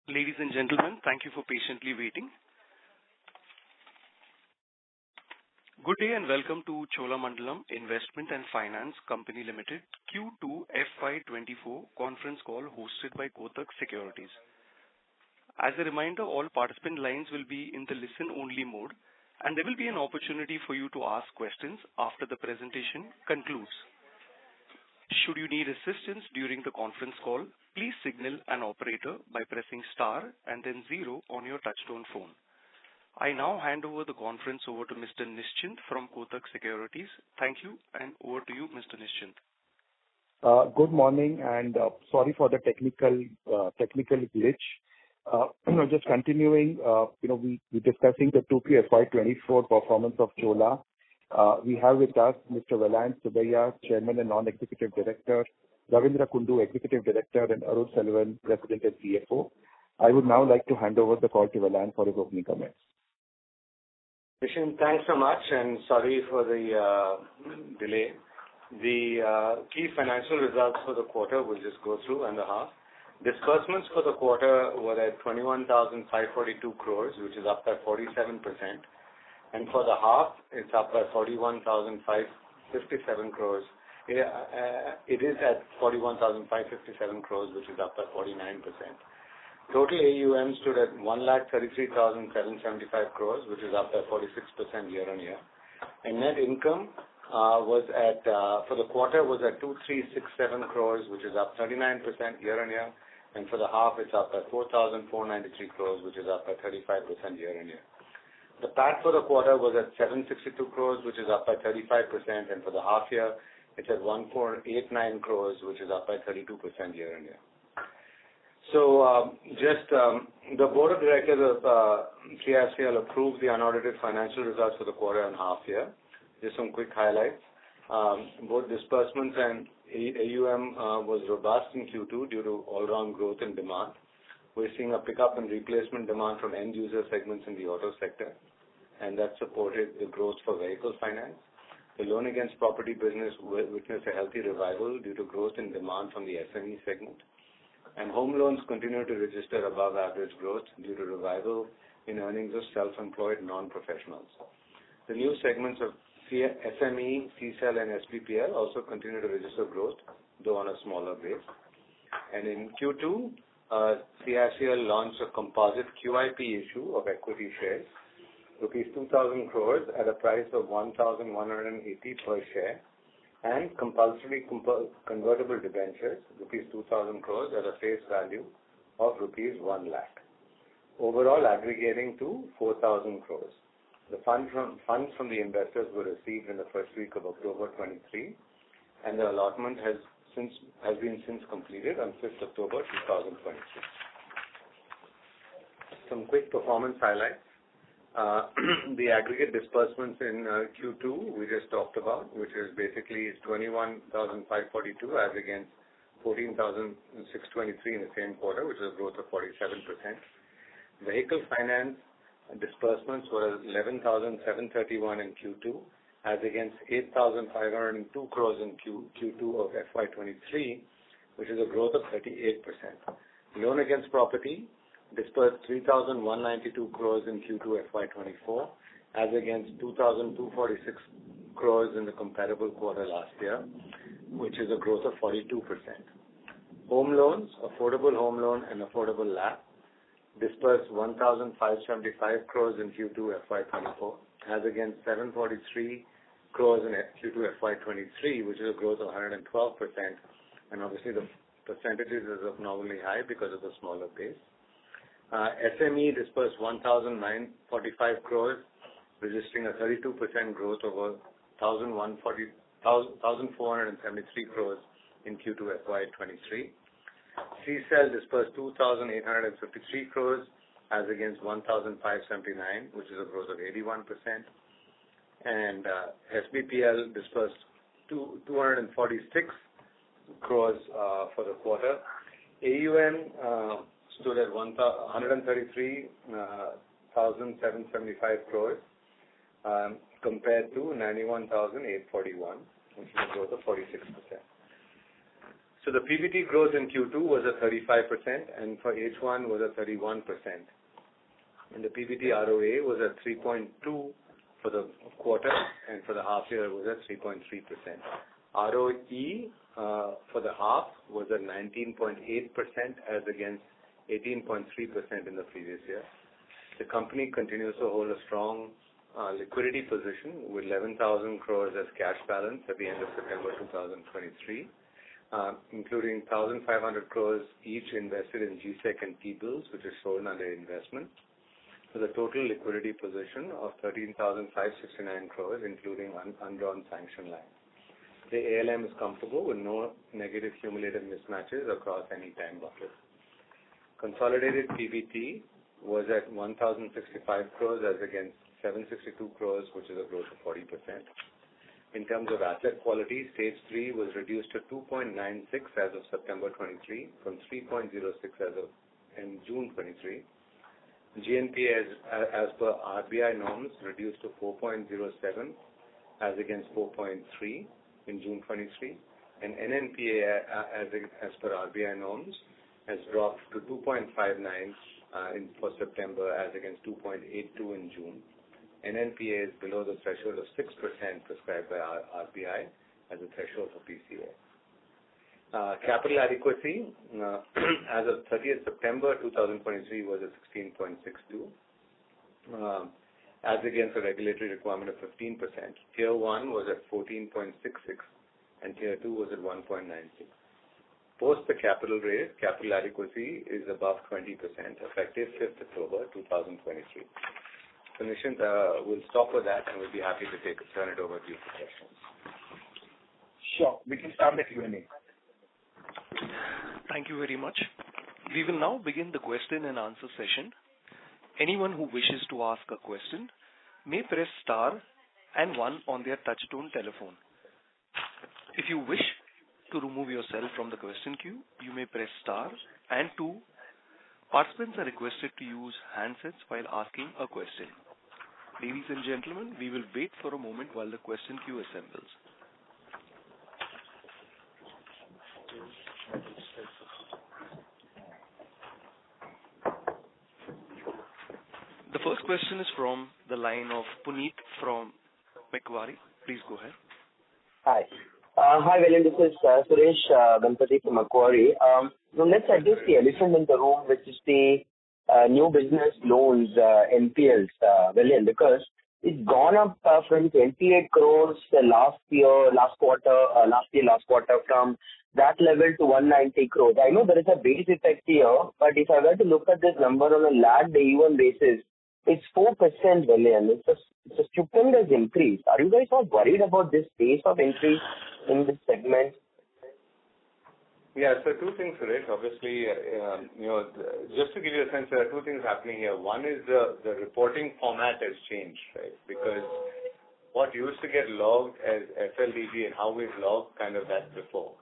Ladies and gentlemen, thank you for patiently waiting. Good day and welcome to Cholamandalam Investment and Finance Company Limited Q2 FY24 conference call hosted by Kotak Securities. As a reminder, all participant lines will be in the listen-only mode, and there will be an opportunity for you to ask questions after the presentation concludes. Should you need assistance during the conference call, please signal an operator by pressing star and then 0 on your touchtone phone. I now hand over the conference over to Mr. Nischint from Kotak Securities. Thank you, and over to you, Mr. Nischint. Good morning, and sorry for the technical glitch. Just continuing, we're discussing the 2Q FY24 performance of Chola. We have with us Mr. Vellayan Subbiah, Chairman and Non-Executive Director, Ravindra Kundu, Executive Director, and Arul Selvan, President and CFO. I would now like to hand over the call to Vellayan for his opening comments. Nischint, thanks so much, and sorry for the delay. The key financial results for the quarter we'll just go through and a half. Disbursements for the quarter were at 21,542 crores, which is up by 47%. And for the half, it's up by 41,557 crores. It is at 41,557 crores, which is up by 49%. Total AUM stood at 1,33,775 crores, which is up by 46% year-on-year. And net income for the quarter was at 2,367 crores, which is up 39% year-on-year. And for the half, it's up by 4,493 crores, which is up by 35% year-on-year. The PAT for the quarter was at 762 crores, which is up by 35%, and for the half year, it's at 1489 crores, which is up by 32% year-on-year. So, the Board of Directors of CIFCL approved the unaudited financial results for the quarter and half year. Just some quick highlights. Both disbursements and AUM was robust in Q2 due to all-round growth in demand. We're seeing a pickup in replacement demand from end-user segments in the auto sector, and that supported the growth for vehicle finance. The loan against property business witnessed a healthy revival due to growth in demand from the SME segment. And home loans continue to register above-average growth due to revival in earnings of self-employed non-professionals. The new segments of SME, CSEL, and SBPL also continue to register growth, though on a smaller base. And in Q2, CIFCL launched a composite QIP issue of equity shares, rupees 2,000 crores at a price of 1,180 per share, and compulsory convertible debentures, rupees 2,000 crores at a face value of rupees 1 lakh, overall aggregating to 4,000 crores. The funds from the investors were received in the first week of October 23, and the allotment has been completed on 5th October 2023. Some quick performance highlights. The aggregate disbursements in Q2 we just talked about, which is basically 21,542 as against 14,623 in the same quarter, which is a growth of 47%. Vehicle finance disbursements were 11,731 in Q2 as against 8,502 crores in Q2 of FY23, which is a growth of 38%. Loan against property dispersed 3,192 crores in Q2 FY24 as against 2,246 crores in the comparable quarter last year, which is a growth of 42%. Home loans, affordable home loan and affordable LAP dispersed 1,575 crores in Q2 FY24 as against 743 crores in Q2 FY23, which is a growth of 112%, and obviously the percentages is abnormally high because of the smaller base. SME dispersed 1,945 crores, registering a 32% growth over 1,473 crores in Q2 FY23. CSEL dispersed 2,853 crores as against 1,579, which is a growth of 81%. And SBPL dispersed 246 crores for the quarter. AUM stood at 133,775 crores compared to 91,841, which is a growth of 46%. So the PBT growth in Q2 was at 35%, and for H1 was at 31%. And the PBT ROA was at 3.2 for the quarter, and for the half year was at 3.3%. ROE for the half was at 19.8% as against 18.3% in the previous year. The company continues to hold a strong liquidity position with 11,000 crores as cash balance at the end of September 2023, including 1,500 crores each invested in GSEC and T-bills, which is shown under investment, with a total liquidity position of 13,569 crores, including undrawn sanction line. The ALM is comfortable with no negative cumulative mismatches across any time bucket. Consolidated PBT was at 1,065 crores as against 762 crores, which is a growth of 40%. In terms of asset quality, Stage 3 was reduced to 2.96 as of September 23 from 3.06 as of in June 23. GNPA as per RBI norms reduced to 4.07 as against 4.3 in June 23, and NNPA as per RBI norms has dropped to 2.59 for September as against 2.82 in June. NNPA is below the threshold of 6% prescribed by RBI as a threshold for PCA. Capital adequacy as of 30th September 2023 was at 16.62 as against a regulatory requirement of 15%. Tier 1 was at 14.66 and Tier 2 was at 1.96. Post the capital raise, capital adequacy is above 20%, effective 5th October 2023. So Nishant, we'll stop with that and we'll be happy to turn it over to you for questions. Sure. We can start the Q&A. Thank you very much. We will now begin the question and answer session. Anyone who wishes to ask a question may press star and 1 on their touchtone telephone. If you wish to remove yourself from the question queue, you may press star and 2. Participants are requested to use handsets while asking a question. Ladies and gentlemen, we will wait for a moment while the question queue assembles. The first question is from the line of Puneet from Macquarie. Please go ahead. Hi. Hi, William. This is Suresh Ganpati from Macquarie. Now let's address the elephant in the room, which is the new business loans, NPLs, William, because it's gone up from 28 crores last quarter from that level to 190 crores. I know there is a base effect here, but if I were to look at this number on a lagged AUM basis, it's 4%, William. It's a stupendous increase. Are you guys not worried about this pace of increase in this segment? Yeah, so two things, Suresh. Obviously, just to give you a sense, there are two things happening here. One is the reporting format has changed, right? Because what used to get logged as FLDG and how we've logged kind of that before.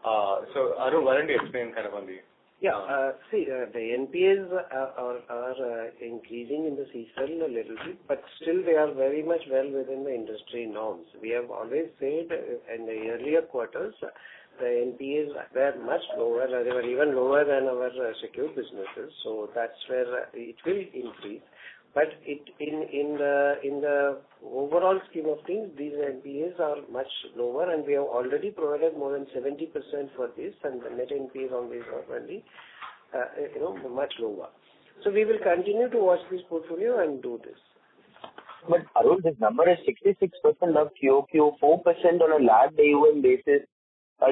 So Arun, why don't you explain kind of on the... Yeah, the NPAs are increasing in the CSL a little bit, but still they are very much well within the industry norms. We have always said in the earlier quarters, the NPAs were much lower, they were even lower than our secured businesses, so that's where it will increase. But in the overall scheme of things, these NPAs are much lower, and we have already provided more than 70% for this, and the net NPAs on this are only, much lower. So we will continue to watch this portfolio and do this. But Arun, this number is 66% of QOQ, 4% on a lagged AUM basis.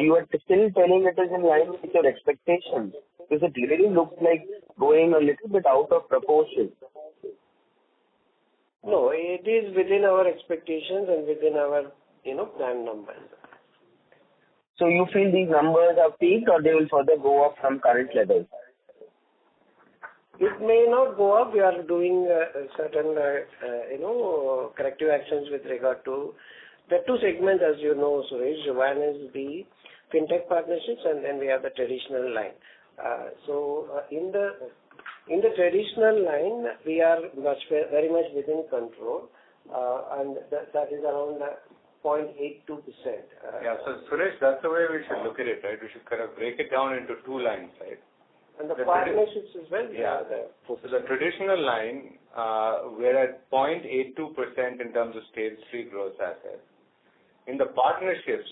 You are still telling it is in line with your expectations, because it really looks like going a little bit out of proportion. No, it is within our expectations and within our, planned numbers. So you feel these numbers are peaked or they will further go up from current levels? It may not go up. We are doing certain, corrective actions with regard to the two segments, as you know, Suresh. One is the fintech partnerships, and then we have the traditional line. In the traditional line, we are very much within control, and that is around 0.82%. Yeah. So Suresh, that's the way we should look at it, right? We should kind of break it down into two lines, right? And the partnerships as well. Yeah. So the traditional line, we're at 0.82% in terms of stage 3 gross assets. In the partnerships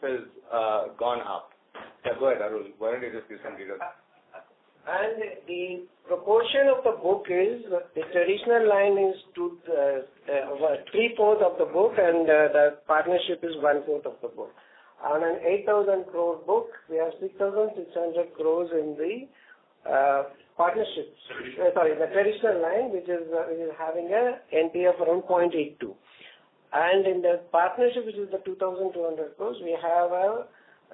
has gone up. Yeah, go ahead, Arul. Why don't you just give some details? And the proportion of the book is, the traditional line is 3/4 of the book, and the partnership is 1/4 of the book. On an 8,000 crore book, we have 6,600 crores in the partnerships. The traditional line, which is having a NPA of around 0.82. And in the partnership, which is the 2,200 crores, we have a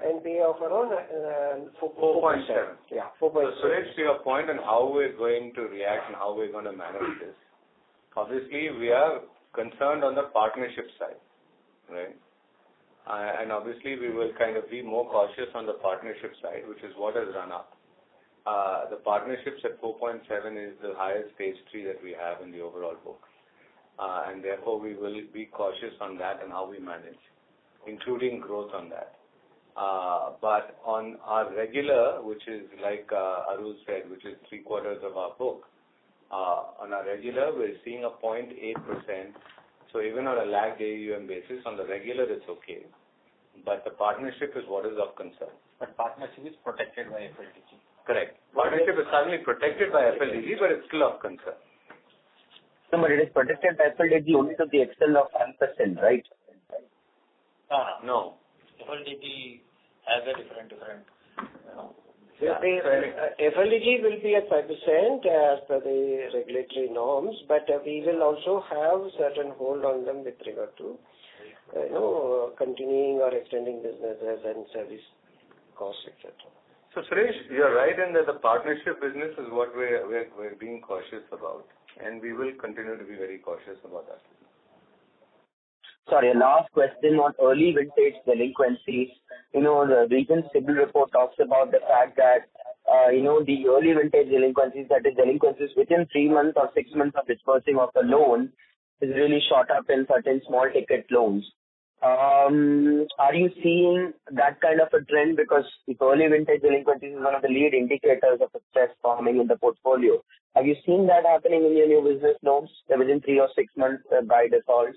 NPA of around 4.7. Yeah, 4.7. So Suresh, to your point on how we're going to react and how we're going to manage this, obviously we are concerned on the partnership side, right? And obviously we will kind of be more cautious on the partnership side, which is what has run up. The partnerships at 4.7 is the highest stage 3 that we have in the overall book. And therefore we will be cautious on that and how we manage, including growth on that. But on our regular, which is like Arul said, which is 3/4 of our book, on our regular we're seeing a 0.8%. So even on a lagged AUM basis, on the regular it's okay. But the partnership is what is of concern. But partnership is protected by FLDG. Correct. Partnership is certainly protected by FLDG, but it's still of concern. No, but it is protected by FLDG only to the extent of 1%, right? No. FLDG has a different. FLDG will be at 5% as per the regulatory norms, but we will also have certain hold on them with regard to continuing or extending businesses and service costs, etc. So Suresh, you're right in that the partnership business is what we're being cautious about, and we will continue to be very cautious about that. Sorry, a last question on early vintage delinquencies. The recent CIBIL report talks about the fact that, the early vintage delinquencies, that is delinquencies within 3 months or 6 months of disbursing of the loan, is really shot up in certain small ticket loans. Are you seeing that kind of a trend? Because if early vintage delinquencies is one of the lead indicators of the stress forming in the portfolio. Have you seen that happening in your new business loans within 3 or 6 months by default?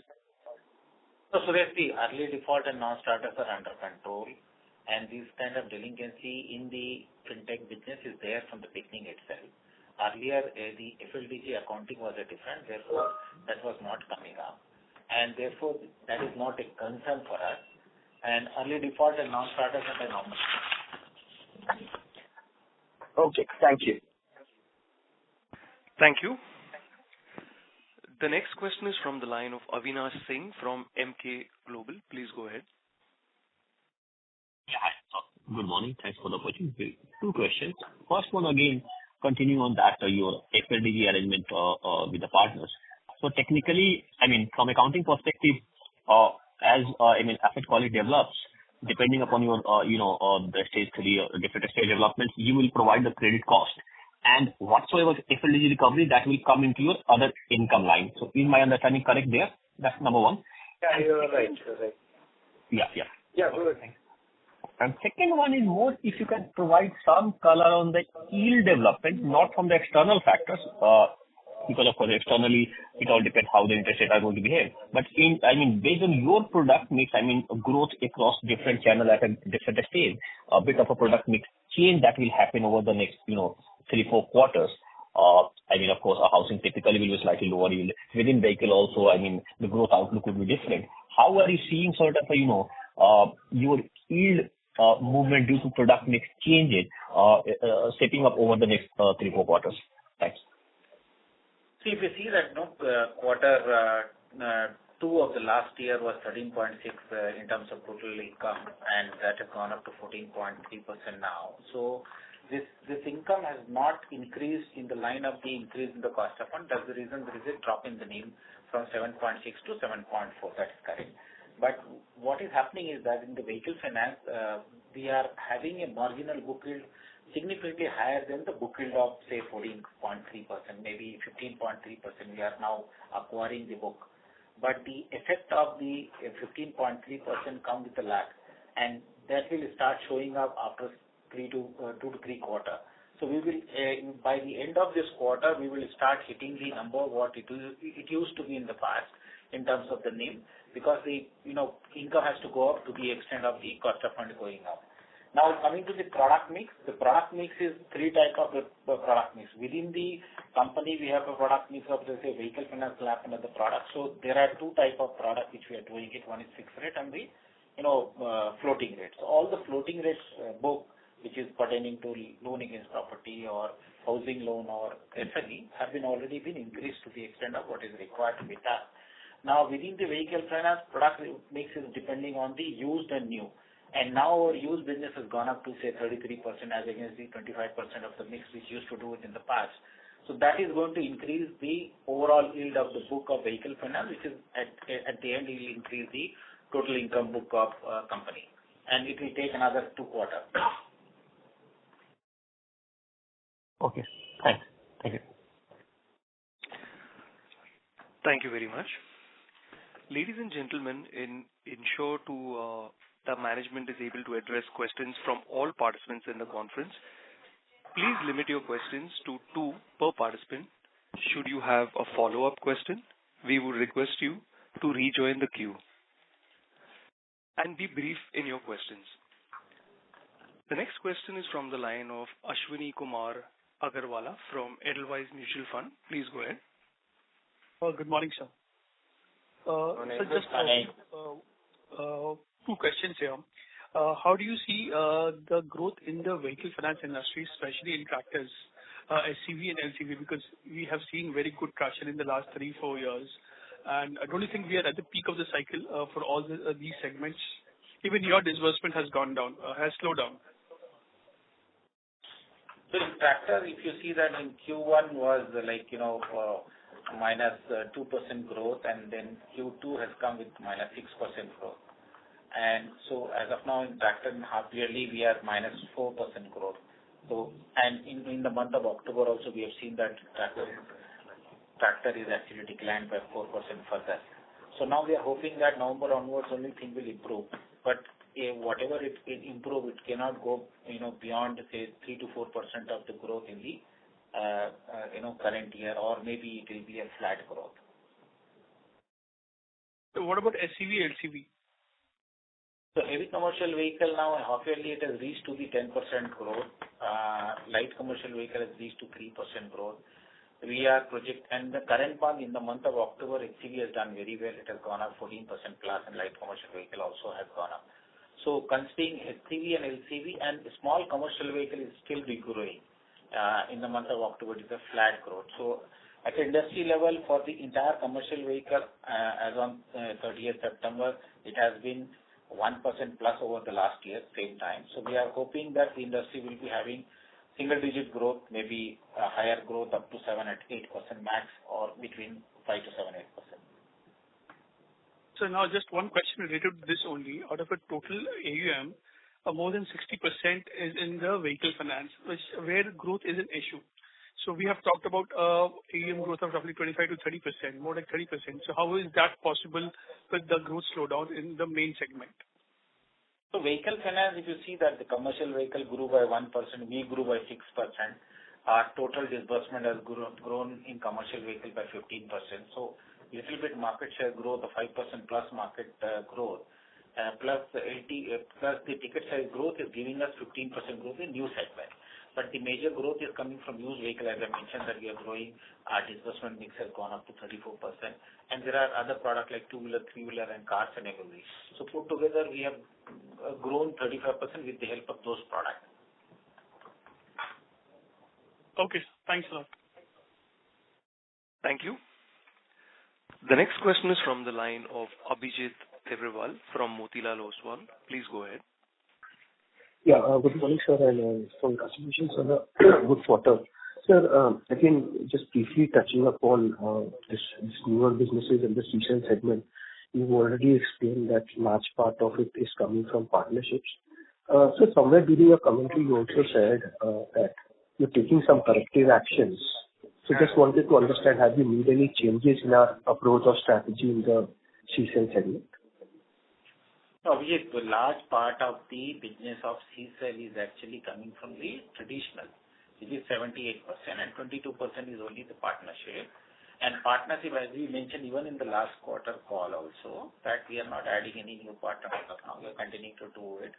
So Suresh, the early default and non-starters are under control, and this kind of delinquency in the fintech business is there from the beginning itself. Earlier, the FLDG accounting was different, therefore that was not coming up, and therefore that is not a concern for us. And early default and non-starters are normal. Okay, thank you. Thank you. The next question is from the line of Avinash Singh from Emkay Global. Please go ahead. Yeah, hi. Good morning. Thanks for the opportunity. 2 questions. First one, again, continuing on that, your FLDG arrangement with the partners. So technically, from accounting perspective, as asset quality develops, depending upon your, the stage 3 or different stage developments, you will provide the credit cost. And whatsoever FLDG recovery, that will come into your other income line. So is my understanding correct there? That's number 1. Yeah, you're right. Yeah. Yeah, good. And second one is more if you can provide some color on the yield development, not from the external factors, because of course externally it all depends how the interest rates are going to behave. But based on your product mix, growth across different channels at a different stage, a bit of a product mix change that will happen over the next, 3-4 quarters. Of course, a housing typically will be slightly lower yield. Within vehicle also, the growth outlook will be different. How are you seeing sort of, your yield movement due to product mix changes stepping up over the next 3-4 quarters? Thanks. See, if you see that quarter 2 of the last year was 13.6 in terms of total income, and that has gone up to 14.3% now. So this income has not increased in the line of the increase in the cost of fund. That's the reason there is a drop in the NIM from 7.6 to 7.4. That is correct. But what is happening is that in the vehicle finance, we are having a marginal book yield significantly higher than the book yield of say 14.3%, maybe 15.3%. We are now acquiring the book. but the effect of the 15.3% come with a lag, and that will start showing up after 2 to 3 quarters. So we will, by the end of this quarter, we will start hitting the number what it used to be in the past in terms of the NIM, because the income has to go up to the extent of the cost of fund going up. Now coming to the product mix is 3 types of the product mix. Within the company, we have a product mix of, let's say, vehicle finance, LAP, and other products. So there are 2 types of product which we are doing it. One is fixed rate and the floating rate. So all the floating rates book, which is pertaining to loan against property or housing loan or SME, have already been increased to the extent of what is required to be done. Now within the vehicle finance, product mix is depending on the used and new. And now our used business has gone up to say 33% as against the 25% of the mix which used to do it in the past. So that is going to increase the overall yield of the book of vehicle finance, which is at the end will increase the total income book of company. And it will take another 2 quarters. Okay. Thanks. Thank you. Thank you very much. Ladies and gentlemen, ensure to the management is able to address questions from all participants in the conference. Please limit your questions to 2 per participant. Should you have a follow-up question, we would request you to rejoin the queue and be brief in your questions. The next question is from the line of Ashwini Kumar Agarwala from Edelweiss Mutual Fund. Please go ahead. Good morning, sir. So just 2 questions here. How do you see the growth in the vehicle finance industry, especially in tractors, SCV and LCV, because we have seen very good traction in the last 3-4 years, and don't you think we are at the peak of the cycle for all these segments? Even your disbursement has gone down, has slowed down. So in tractor, if you see that in Q1 was like minus 2% growth, and then Q2 has come with minus 6% growth. And so as of now in tractor half yearly we are minus 4% growth. So and in the month of October also we have seen that tractor is actually declined by 4% further. So now we are hoping that November onwards only thing will improve. But whatever it improve, it cannot go beyond say 3 to 4% of the growth in the current year, or maybe it will be a flat growth. So what about SCV, LCV? So heavy commercial vehicle now half yearly it has reached to the 10% growth. Light commercial vehicle has reached to 3% growth. We are and the current month in the month of October, HCV has done very well. It has gone up 14% plus, and light commercial vehicle also has gone up. So considering HCV and LCV and small commercial vehicle is still be growing. In the month of October, it is a flat growth. So at industry level for the entire commercial vehicle, as on 30th September, it has been 1% plus over the last year, same time. So we are hoping that the industry will be having single-digit growth, maybe a higher growth up to 7 at 8% max, or between 5 to 7, 8%. So now just one question related to this only. Out of a total AUM, more than 60% is in the vehicle finance, where growth is an issue. So we have talked about AUM growth of roughly 25 to 30%, more like 30%. So how is that possible with the growth slowdown in the main segment? So vehicle finance, if you see that the commercial vehicle grew by 1%, we grew by 6%. Our total disbursement has grown in commercial vehicle by 15%. So little bit market share growth of 5% plus market growth, plus the ticket size growth is giving us 15% growth in new segment. But the major growth is coming from used vehicle, as I mentioned that we are growing. Our disbursement mix has gone up to 34%, and there are other products like 2-wheeler, 3-wheeler, and cars and everything. So put together, we have grown 35% with the help of those products. Okay, thanks a lot. Thank you. The next question is from the line of Abhijit Tibrewal from Motilal Oswal. Please go ahead. Yeah, good morning, sir, and congratulations on a good quarter. Sir, again, just briefly touching upon this newer businesses in the seasonal segment, you've already explained that large part of it is coming from partnerships. So somewhere during your commentary, you also said that you're taking some corrective actions So just wanted to understand, have you made any changes in our approach or strategy in the CSEL segment? No, the large part of the business of CSEL is actually coming from the traditional, which is 78%, and 22% is only the partnership. And partnership, as we mentioned even in the last quarter call also, that we are not adding any new partners as of now. We are continuing to do it.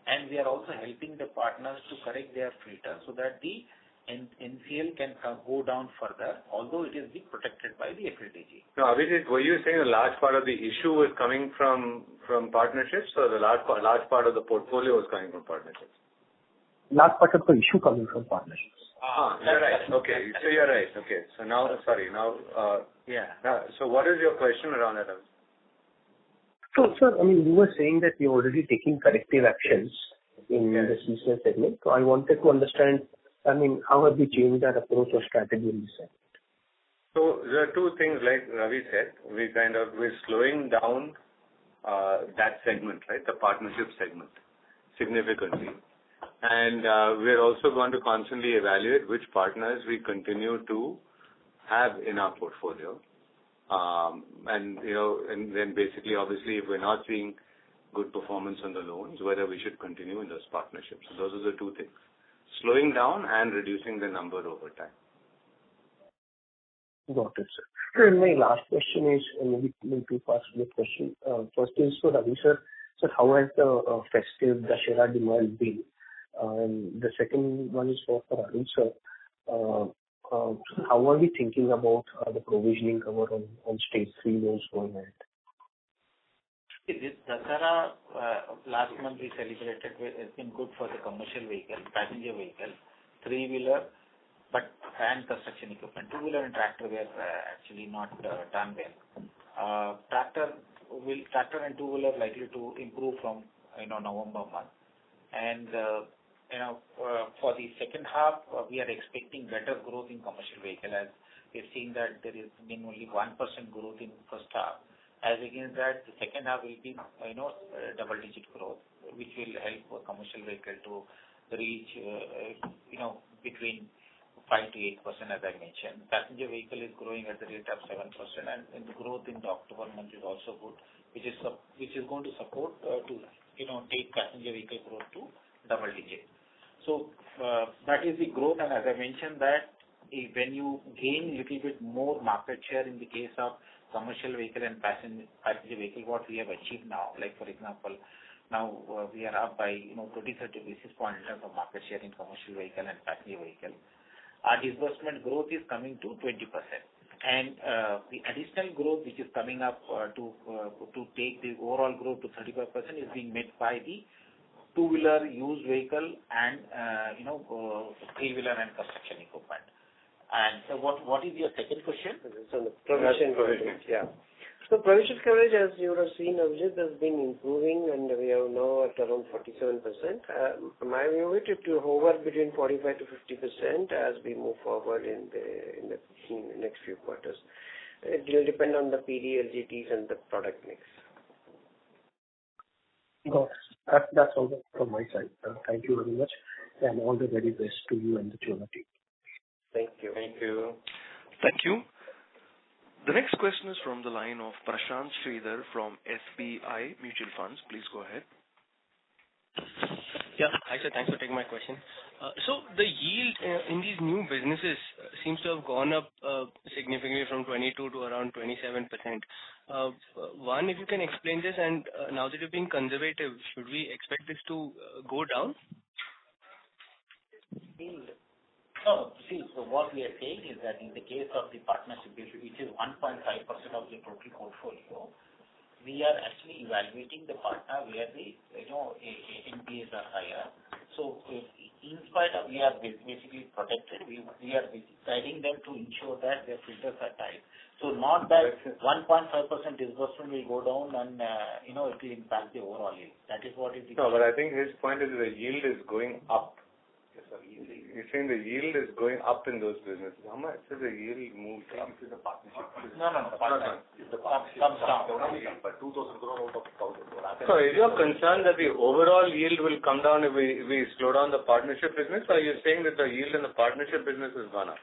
And we are also helping the partners to correct their filter so that the NCL can go down further, although it is being protected by the FLDG. No, Abhijit, were you saying a large part of the issue was coming from partnerships, or the large part of the portfolio was coming from partnerships? Large part of the issue coming from partnerships. You're right. Okay. So you're right. Okay. So now, so what is your question around that? So, sir, I mean, you were saying that you're already taking corrective actions in the CSEL segment. So I wanted to understand, I mean, how have we changed our approach or strategy in this segment? So there are two things, like Ravi said. We're slowing down that segment, right? The partnership segment, significantly. And we're also going to constantly evaluate which partners we continue to have in our portfolio. And then basically, obviously, if we're not seeing good performance on the loans, whether we should continue in those partnerships. So those are the two things: slowing down and reducing the number over time. Got it, sir. And my last question is, maybe two parts of the question. First is for Ravi, sir. Sir, how has the festive Dussehra demand been? And the second one is for Arun, sir. How are we thinking about the provisioning cover on stage 3 loans going ahead? This Dussehra, last month we celebrated, has been good for the commercial vehicle, passenger vehicle, 3-wheeler, and construction equipment. 2-wheeler and tractor were actually not done well. Tractor and 2-wheeler likely to improve from November month. And for the second half, we are expecting better growth in commercial vehicle, as we've seen that there has been only 1% growth in first half. As against that, the second half will be double-digit growth, which will help commercial vehicle to reach between 5 to 8%, as I mentioned. Passenger vehicle is growing at the rate of 7%, and the growth in the October month is also good, which is going to support to take passenger vehicle growth to double digit. So that is the growth, and as I mentioned that when you gain a little bit more market share in the case of commercial vehicle and passenger vehicle, what we have achieved now, like for example, now we are up by 20-30 basis points in terms of market share in commercial vehicle and passenger vehicle. Our disbursement growth is coming to 20%, and the additional growth which is coming up to take the overall growth to 35% is being met by the 2-wheeler, used vehicle, and 3-wheeler and construction equipment. And so, what is your second question? So the provision coverage, So provision coverage, as you would have seen, Abhijit, has been improving, and we are now at around 47%. My view is it will hover between 45 to 50% as we move forward in the next few quarters. It will depend on the PD, LGTs, and the product mix. Got it. That's all from my side. Thank you very much, and all the very best to you and the Chola team. Thank you. Thank you. Thank you. The next question is from the line of Prashant Sridhar from SBI Mutual Funds. Please go ahead. Yeah. Hi, sir. Thanks for taking my question. So the yield in these new businesses seems to have gone up significantly from 22 to around 27%. One, if you can explain this, and now that you're being conservative, should we expect this to go down? No, see, so what we are saying is that in the case of the partnership, which is 1.5% of the total portfolio, we are actually evaluating the partner where the NPAs are higher. So in spite of we are basically protected, we are guiding them to ensure that their filters are tight. So not that 1.5% disbursement will go down and it will impact the overall yield. That is what is the No, but I think his point is the yield is going up. You're saying the yield is going up in those businesses. How much does the yield move up? No. The comes down. So is your concern that the overall yield will come down if we slow down the partnership business, or are you saying that the yield in the partnership business has gone up?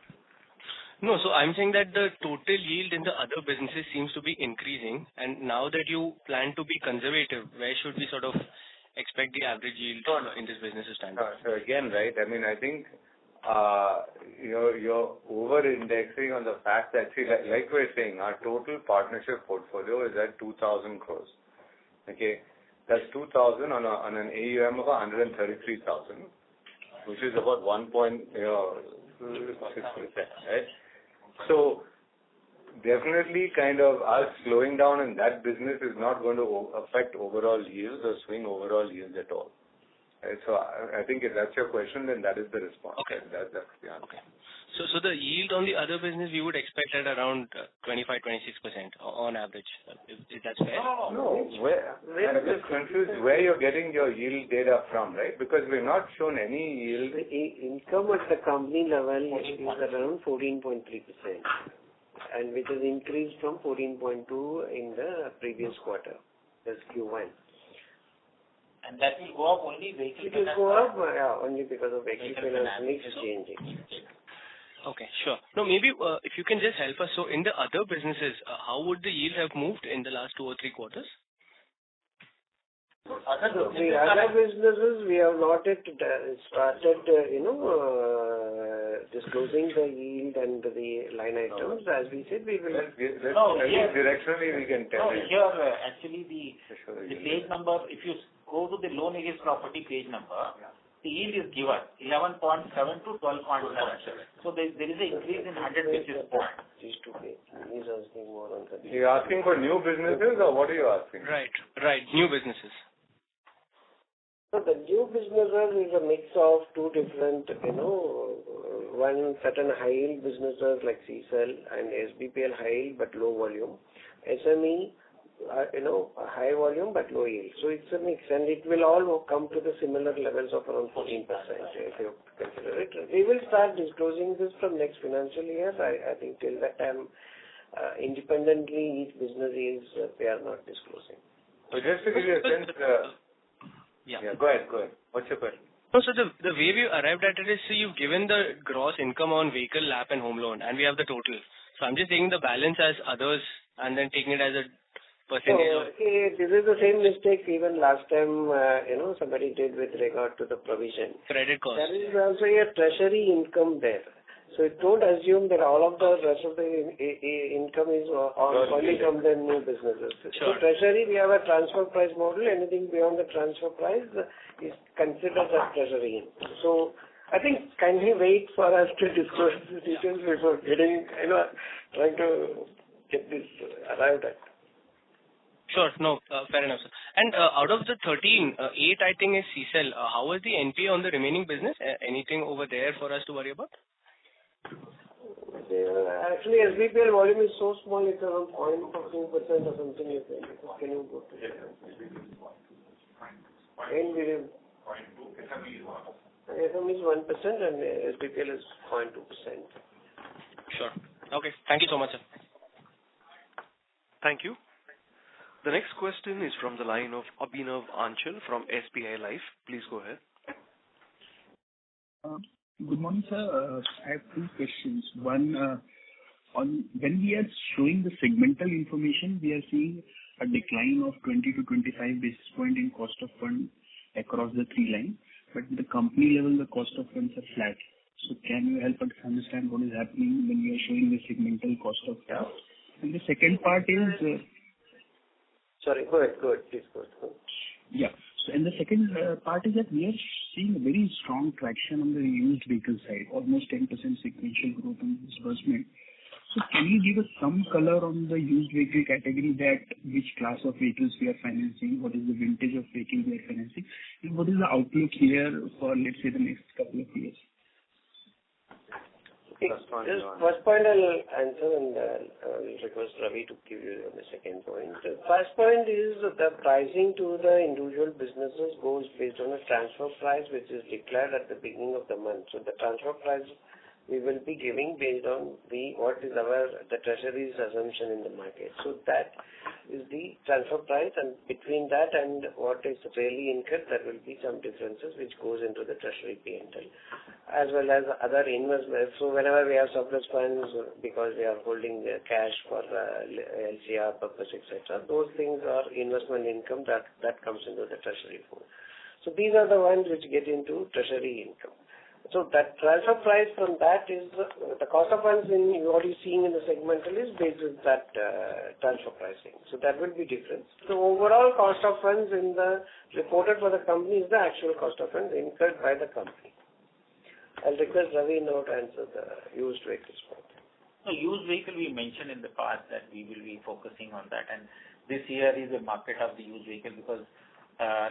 No, so I'm saying that the total yield in the other businesses seems to be increasing, and now that you plan to be conservative, where should we sort of expect the average yield in this business to stand? So again, right, I mean, I think you're over-indexing on the fact that, see, like we're saying, our total partnership portfolio is at 2,000 crores. Okay, that's 2,000 on an AUM of 133,000, which is about 1.6%, right? So definitely kind of us slowing down in that business is not going to affect overall yields or swing overall yields at all. Right? So I think if that's your question, then that is the response. Okay. That's the answer. Okay. So the yield on the other business we would expect at around 25-26% on average. Is that fair? No. I'm just confused where you're getting your yield data from, right? Because we've not shown any yield. The income at the company level is around 14.3%, and which has increased from 14.2 in the previous quarter, that's Q1. And that will go up only vehicle. It will go up only because of vehicle finance mix changing. Okay, sure. No, maybe if you can just help us. So in the other businesses, how would the yield have moved in the last 2 or 3 quarters? The other businesses, we have not yet started, disclosing the yield and the line items. As we said, we will. Directionally we can tell. No, here actually the page number, if you go to the loan against property page number, the yield is given 11.7 to 12.7. So there is an increase in 100 basis points. These 2 pages. He's asking more on the. You're asking for new businesses or what are you asking? Right. New businesses. So the new businesses is a mix of 2 different, one certain high yield businesses like CSEL and SBPL high yield but low volume. SME, high volume but low yield. So it's a mix, and it will all come to the similar levels of around 14%. If you consider it, we will start disclosing this from next financial year. I think till that time, independently each business is we are not disclosing. So just to give you a sense. Yeah, go ahead. What's your question? No, so the way we arrived at it is, so you've given the gross income on vehicle, LAP and home loan, and we have the total. So I'm just taking the balance as others and then taking it as a percentage. This is the same mistake even last time, somebody did with regard to the provision. Credit cost. There is also a treasury income there. So don't assume that all of the rest of the income is only from the new businesses. Sure. So treasury, we have a transfer price model. Anything beyond the transfer price is considered as treasury income. So I think kindly wait for us to disclose the details before getting, trying to get this arrived at. Sure. No, fair enough, sir. And out of the 13, 8 I think is CSEL. How was the NPA on the remaining business? Anything over there for us to worry about? Actually, SBPL volume is so small, it's around 0.2% or something. Can you go to that? FM is 1% and SBPL is 0.2%. Sure. Okay. Thank you so much, sir. Thank you. The next question is from the line of Abhinav Anchal from SBI Life. Please go ahead. Good morning, sir. I have 2 questions. One, on when we are showing the segmental information, we are seeing a decline of 20 to 25 basis point in cost of fund across the 3 lines, but at the company level, the cost of funds are flat. So can you help us understand what is happening when we are showing the segmental cost of funds? And the second part is... Sorry, go ahead. Please go ahead. Yeah. So, and the second part is that we are seeing a very strong traction on the used vehicle side, almost 10% sequential growth in disbursement. So can you give us some color on the used vehicle category, that which class of vehicles we are financing, what is the vintage of vehicle we are financing, and what is the outlook here for, let's say, the next couple of years? First point I'll answer, and I'll request Ravi to give you the second point. The first point is the pricing to the individual businesses goes based on a transfer price which is declared at the beginning of the month. So the transfer price we will be giving based on what is the treasury's assumption in the market. So that is the transfer price, and between that and what is really incurred, there will be some differences which goes into the treasury P&L. as well as other investments. So whenever we have surplus funds, because we are holding cash for LCR purpose, etc., those things are investment income that comes into the treasury fund. So these are the ones which get into treasury income. So that transfer price from that is the cost of funds in what you're seeing in the segmental is based on that transfer pricing. So that will be different. So overall cost of funds in the reported for the company is the actual cost of funds incurred by the company. I'll request Ravi now to answer the used vehicles part. So used vehicle we mentioned in the past that we will be focusing on that, and this year is the market of the used vehicle because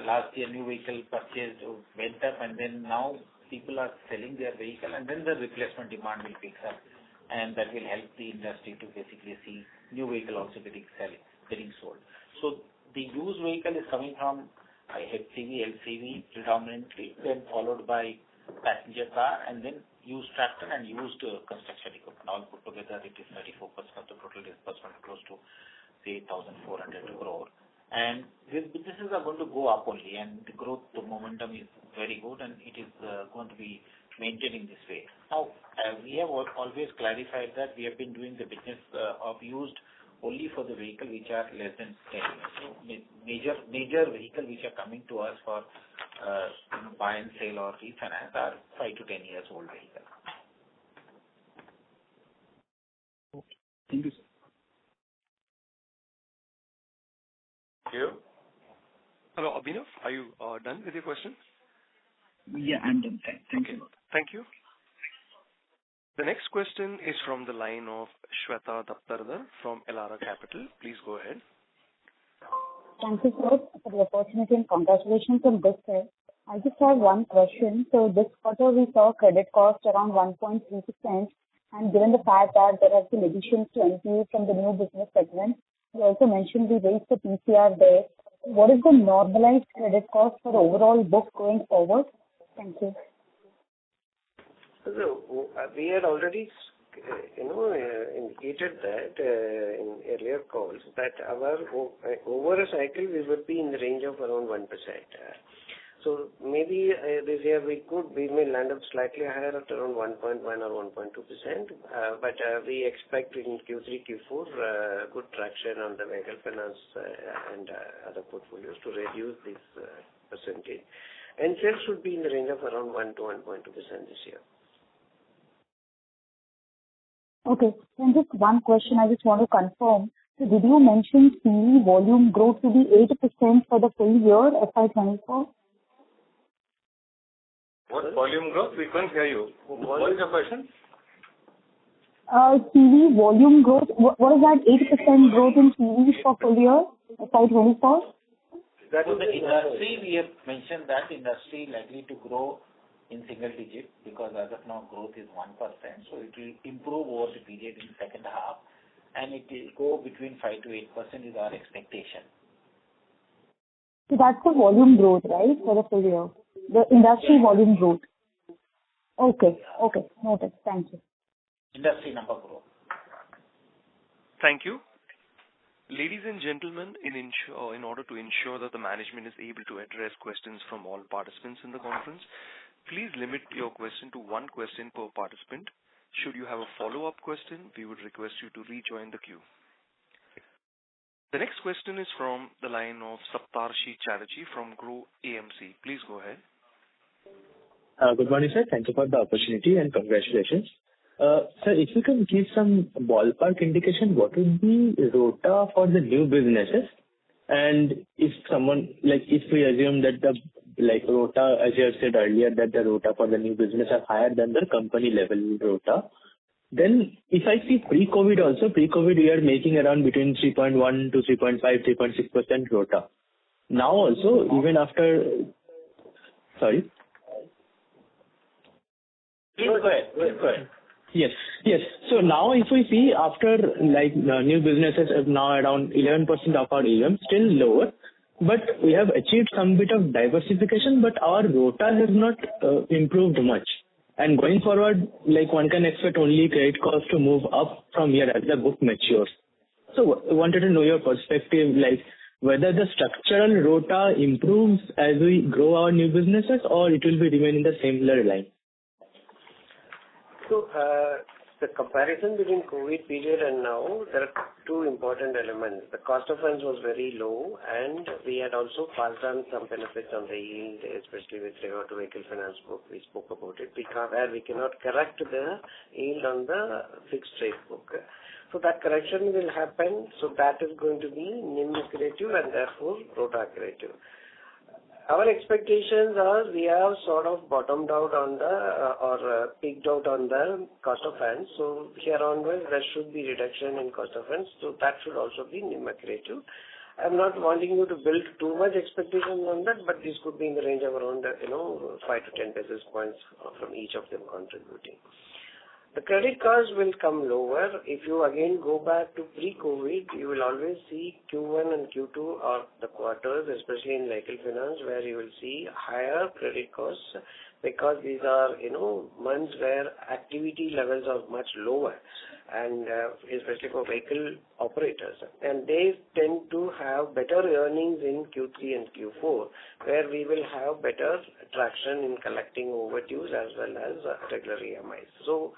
last year new vehicle purchased went up, and then now people are selling their vehicle, and then the replacement demand will pick up, and that will help the industry to basically see new vehicle also getting sold. So the used vehicle is coming from HCV, LCV predominantly, then followed by passenger car, and then used tractor and used construction equipment. All put together, it is 34% of the total disbursement, close to say 1,400 crore. And these businesses are going to go up only, and the growth, the momentum is very good, and it is going to be maintained in this way. Now, we have always clarified that we have been doing the business of used only for the vehicle which are less than 10 years. So major vehicle which are coming to us for buy and sale or refinance are 5 to 10 years old vehicle. Okay. Thank you, sir. Thank you. Hello, Abhinav, are you done with your question? Yeah, I'm done. Thank you. Thank you. The next question is from the line of Shweta Daptardar from Elara Capital. Please go ahead. Thank you, sir, for the opportunity and congratulations on this, sir. I just have one question. So this quarter we saw credit cost around 1.3%, and given the fact that there have been additions to NPA from the new business segment, you also mentioned we raised the PCR there. What is the normalized credit cost for the overall book going forward? Thank you. So we had already, indicated that in earlier calls that our over a cycle we would be in the range of around 1%. So maybe this year we may land up slightly higher at around 1.1 or 1.2%, but we expect in Q3, Q4 good traction on the vehicle finance and other portfolios to reduce this percentage. And sales should be in the range of around 1 to 1.2% this year. Okay. And just one question I just want to confirm. So did you mention CV volume growth to be 8% for the full year, FY24? What volume growth? We couldn't hear you. What is your question? CV volume growth. What is that 8% growth in CVs for full year, FY24? That is the industry. We have mentioned that industry likely to grow in single digit because as of now growth is 1%. So it will improve over the period in the second half, and it will go between 5 to 8% is our expectation. So that's the volume growth, right, for the full year? The industry volume growth. Okay. Noted. Thank you. Industry number growth. Thank you. Ladies and gentlemen, in order to ensure that the management is able to address questions from all participants in the conference, please limit your question to one question per participant. Should you have a follow-up question, we would request you to rejoin the queue. The next question is from the line of Saptarshi Chatterjee from Grow AMC. Please go ahead. Good morning, sir. Thank you for the opportunity and congratulations. Sir, if you can give some ballpark indication, what would be ROTA for the new businesses? And if we assume that the ROTA, as you have said earlier, that the ROTA for the new business are higher than the company level ROTA, then if I see pre-COVID we are making around between 3.1 to 3.5, 3.6% ROTA. Now also, even after, sorry? Please go ahead. Yes. So now if we see after new businesses are now around 11% of our AUM, still lower, but we have achieved some bit of diversification, but our ROTA has not improved much. And going forward, one can expect only credit cost to move up from here as the book matures. So I wanted to know your perspective, whether the structural ROTA improves as we grow our new businesses or it will be remain in the similar line. So, the comparison between COVID period and now, there are two important elements. The cost of funds was very low, and we had also passed on some benefits on the yield, especially with regard to vehicle finance book. We spoke about it. We cannot correct the yield on the fixed rate book. So that correction will happen. So that is going to be NIM accretive and therefore ROTA accretive. Our expectations are we have sort of bottomed out on the peaked out on the cost of funds. So here onwards, there should be reduction in cost of funds. So that should also be NIM accretive. I'm not wanting you to build too much expectation on that, but this could be in the range of around 5 to 10 basis points from each of them contributing. The credit cost will come lower. If you again go back to pre-COVID, you will always see Q1 and Q2 are the quarters, especially in vehicle finance, where you will see higher credit costs because these are, months where activity levels are much lower and especially for vehicle operators. And they tend to have better earnings in Q3 and Q4, where we will have better traction in collecting overdues as well as regular EMIs. So,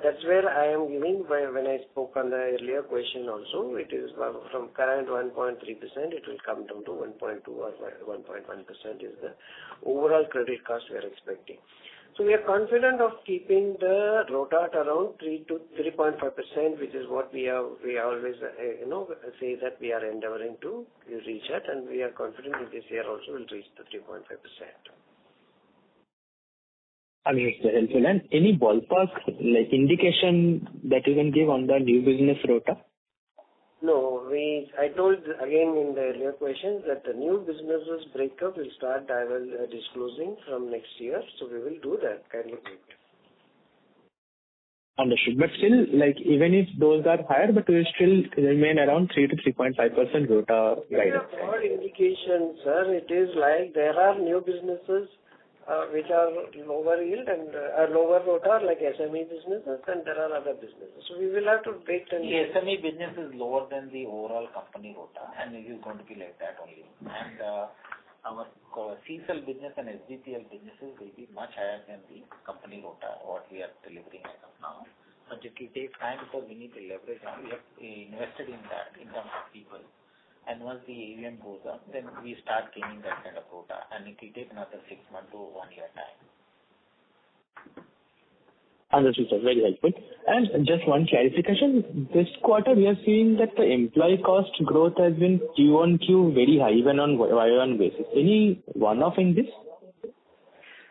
that's where I am giving, when I spoke on the earlier question also, it is from current 1.3%, it will come down to 1.2 or 1.1% is the overall credit cost we are expecting. So we are confident of keeping the ROTA at around 3 to 3.5%, which is what we always say that we are endeavoring to reach at, and we are confident that this year also will reach the 3.5%. I mean, it's helpful. And any ballpark indication that you can give on the new business ROTA? No, I told again in the earlier questions that the new businesses breakup will start disclosing from next year. So we will do that. Kindly wait. Understood. But still, even if those are higher, but we will still remain around 3 to 3.5% ROTA guidance. For indication, sir, it is like there are new businesses which are lower yield and lower ROTA, like SME businesses, and there are other businesses. So we will have to wait and... The SME business is lower than the overall company ROTA, and it is going to be like that only. And our CSL business and SBPL businesses will be much higher than the company ROTA, what we are delivering as of now. But it will take time because we need to leverage on. We have invested in that in terms of people. And once the AUM goes up, then we start gaining that kind of ROTA, and it will take another 6 months to 1 year time. Understood, sir. Very helpful. And just one clarification. This quarter, we are seeing that the employee cost growth has been Q on Q very high, even on Y1 basis. Any one-off in this?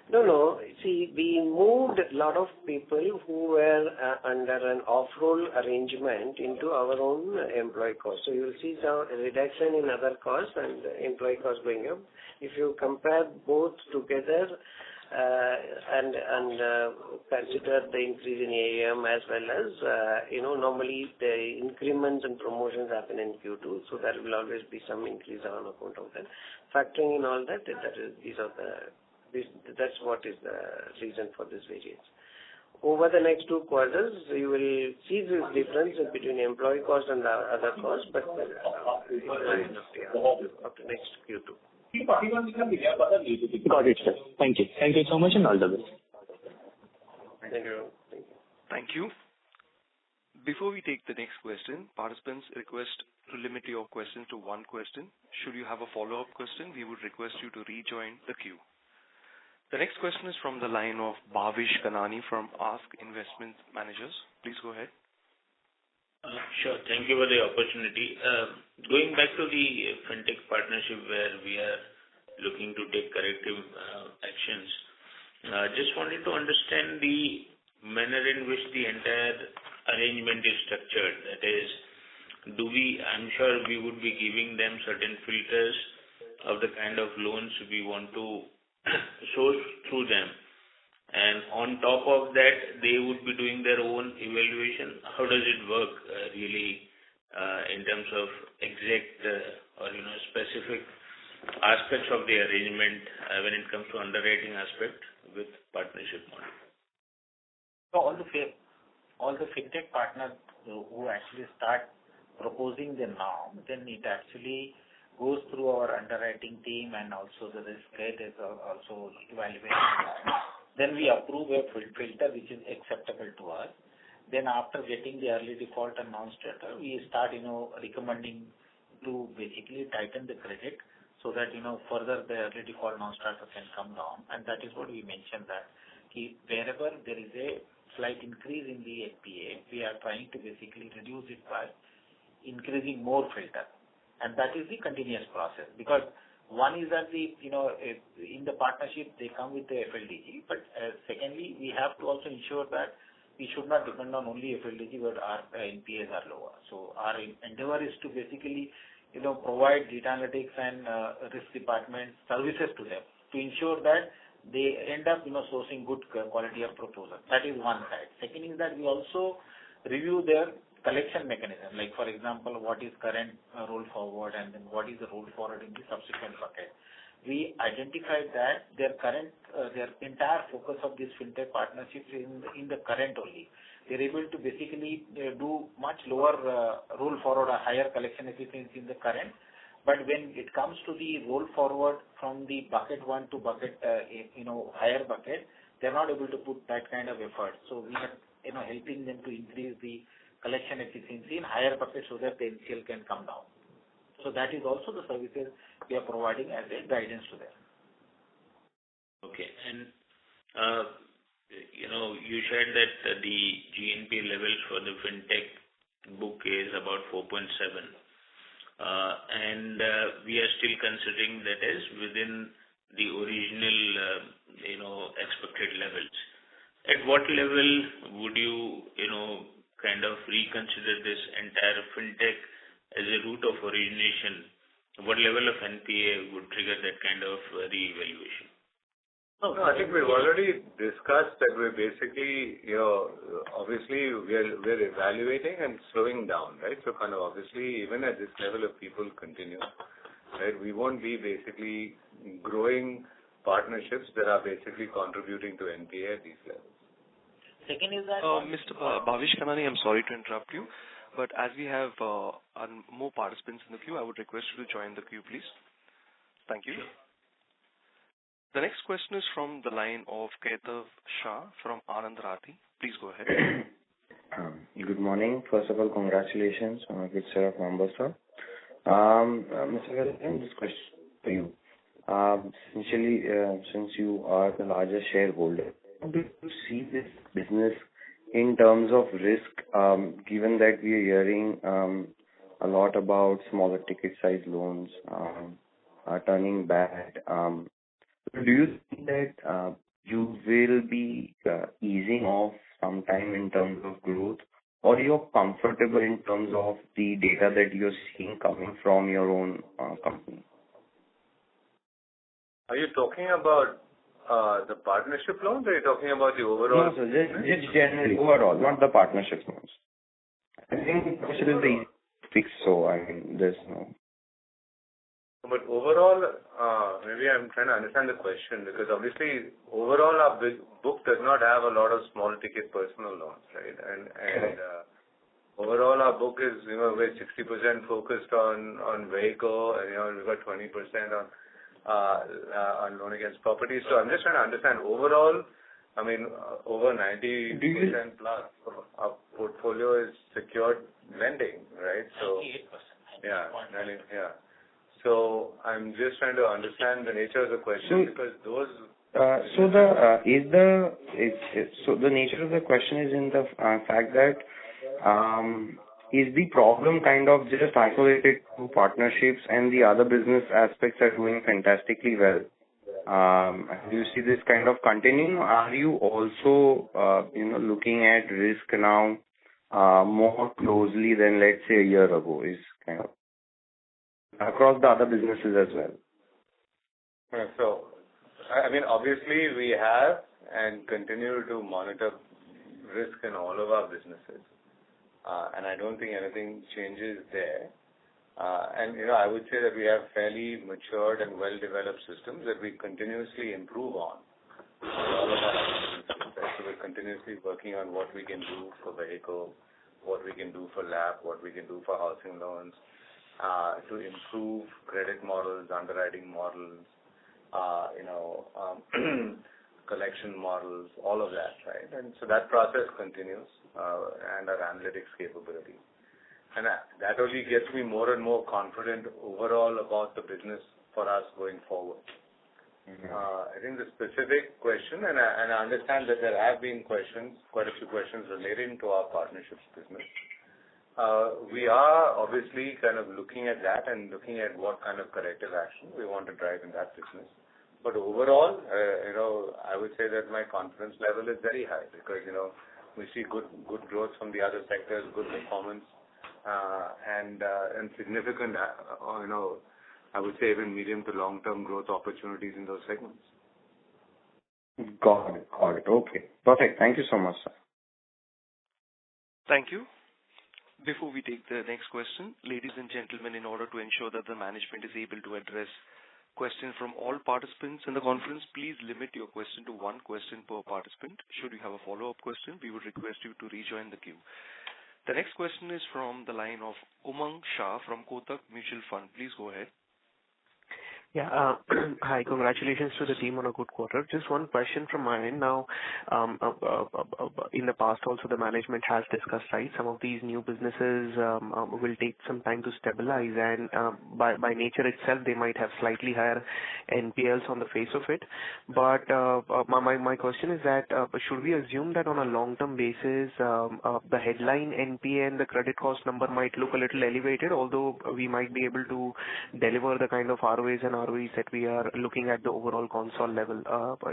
No. See, we moved a lot of people who were under an off-roll arrangement into our own employee cost. So you will see some reduction in other costs and employee costs going up. If you compare both together and consider the increase in AUM as well as, normally the increments and promotions happen in Q2, so there will always be some increase on account of that. Factoring in all that, that's what is the reason for this variance. Over the next 2 quarters, you will see this difference between employee cost and the other costs, but up to next Q2. Got it, sir. Thank you. Thank you so much and all the best. Thank you. Thank you. Before we take the next question, participants request to limit your questions to 1 question. Should you have a follow-up question, we would request you to rejoin the queue. The next question is from the line of Bhavish Kanani from Ask Investment Managers. Please go ahead. Sure. Thank you for the opportunity. Going back to the fintech partnership where we are looking to take corrective actions, just wanted to understand the manner in which the entire arrangement is structured. That is, I'm sure we would be giving them certain filters of the kind of loans we want to source through them, and on top of that they would be doing their own evaluation. How does it work really in terms of exact or specific aspects of the arrangement when it comes to underwriting aspect with partnership model? So all the fintech partners who actually start proposing the norm, then it actually goes through our underwriting team, and also the risk head is also evaluating. Then we approve a filter which is acceptable to us. Then after getting the early default and non-starter, we start, recommending to basically tighten the credit so that, further the early default non-starter can come down. And that is what we mentioned, that wherever there is a slight increase in the NPA, we are trying to basically reduce it by increasing more filter. And that is the continuous process, because one is that in the partnership they come with the FLDG, but secondly we have to also ensure that we should not depend on only FLDG, but our NPAs are lower. So our endeavor is to basically provide data analytics and risk department services to them to ensure that they end up sourcing good quality of proposal. That is one side. Second is that we also review their collection mechanism, like for example, what is current roll forward and then what is the roll forward in the subsequent bucket. We identified that their entire focus of this fintech partnerships is in the current only. They're able to basically do much lower roll forward or higher collection efficiency in the current. But when it comes to the roll forward from the bucket 1 to bucket, higher bucket, they're not able to put that kind of effort. So we are, helping them to increase the collection efficiency in higher buckets so that the NCL can come down. So that is also the services we are providing as a guidance to them. Okay. And, you shared that the GNP levels for the fintech book is about 4.7. And we are still considering that as within the original, expected levels. At what level would you, kind of reconsider this entire fintech as a route of origination? What level of NPA would trigger that kind of re-evaluation? No, I think we've already discussed that we're basically, obviously we're evaluating and slowing down, right? So kind of obviously even at this level if people continue, right, we won't be basically growing partnerships that are basically contributing to NPA at these levels. Second is that Mr. Bhavish Kanani, I'm sorry to interrupt you, but as we have more participants in the queue, I would request you to join the queue, please. Thank you. Sure. The next question is from the line of Kaitav Shah from Anand Rathi. Please go ahead. Good morning. First of all, congratulations on a good set of numbers, sir. Mr. Vellayan, this question for you. Essentially, since you are the largest shareholder, how do you see this business in terms of risk, given that we are hearing a lot about smaller ticket size loans turning bad? Do you think that you will be easing off sometime in terms of growth, or you're comfortable in terms of the data that you're seeing coming from your own company? Are you talking about the partnership loans, or are you talking about the overall? No, sir, just generally, overall, not the partnership loans. I think the question is the easy fix, so I mean, there's no. But overall, maybe I'm trying to understand the question, because obviously overall our book does not have a lot of small ticket personal loans, right? And overall our book is, we're 60% focused on vehicle, and we've got 20% on loan against property. So I'm just trying to understand overall, I mean, over 90% plus of our portfolio is secured lending, right? So 98%. Yeah. So I'm just trying to understand the nature of the question, because those. So the nature of the question is in the fact that is the problem kind of just isolated to partnerships and the other business aspects are doing fantastically well? Do you see this kind of continuing? Are you also looking at risk now more closely than, let's say, a year ago? Is kind of across the other businesses as well. So, I mean, obviously we have and continue to monitor risk in all of our businesses, and I don't think anything changes there. And I would say that we have fairly matured and well-developed systems that we continuously improve on all of our businesses. So we're continuously working on what we can do for vehicle, what we can do for LAP, what we can do for housing loans, to improve credit models, underwriting models, collection models, all of that, right? And so that process continues, and our analytics capability. And that only gets me more and more confident overall about the business for us going forward. I think the specific question, and I understand that there have been questions, quite a few questions relating to our partnerships business. We are obviously kind of looking at that and looking at what kind of corrective action we want to drive in that business. But overall, I would say that my confidence level is very high because, we see good growth from the other sectors, good performance, and significant, I would say even medium to long-term growth opportunities in those segments. Got it. Okay. Perfect. Thank you so much, sir. Thank you. Before we take the next question, ladies and gentlemen, in order to ensure that the management is able to address questions from all participants in the conference, please limit your question to one question per participant. Should you have a follow-up question, we would request you to rejoin the queue. The next question is from the line of Umang Shah from Kotak Mutual Fund. Please go ahead. Yeah. Hi. Congratulations to the team on a good quarter. Just one question from my end now. In the past also the management has discussed, right, some of these new businesses will take some time to stabilize and by nature itself they might have slightly higher NPLs on the face of it. But my question is that should we assume that on a long-term basis the headline NPA and the credit cost number might look a little elevated, although we might be able to deliver the kind of ROAs and ROEs that we are looking at the overall console level.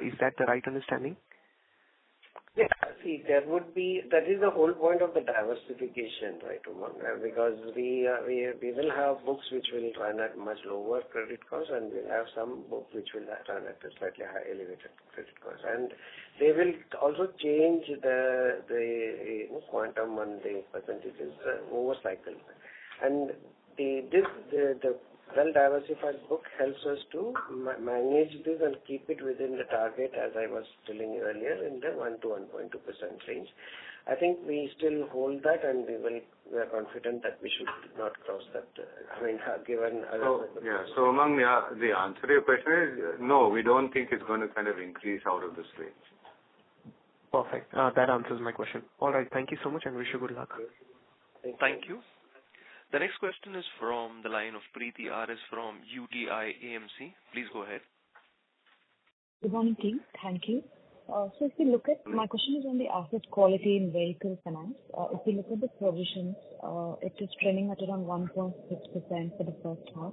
Is that the right understanding? Yeah. See, that is the whole point of the diversification, right, Umang? Because we will have books which will run at much lower credit costs, and we'll have some books which will run at a slightly high elevated credit cost. And they will also change the quantum and the percentages over cycle. And the well-diversified book helps us to manage this and keep it within the target, as I was telling you earlier, in the 1 to 1.2% range. I think we still hold that, and we are confident that we should not cross that. Given other. So Umang, the answer to your question is no. We don't think it's going to kind of increase out of this range. Perfect. That answers my question. All right. Thank you so much, and wish you good luck. Thank you. The next question is from the line of Preeti RS from UTI AMC. Please go ahead. Good morning, team. Thank you. So if you look at, my question is on the asset quality in vehicle finance. If you look at the provisions, it is trending at around 1.6% for the first half,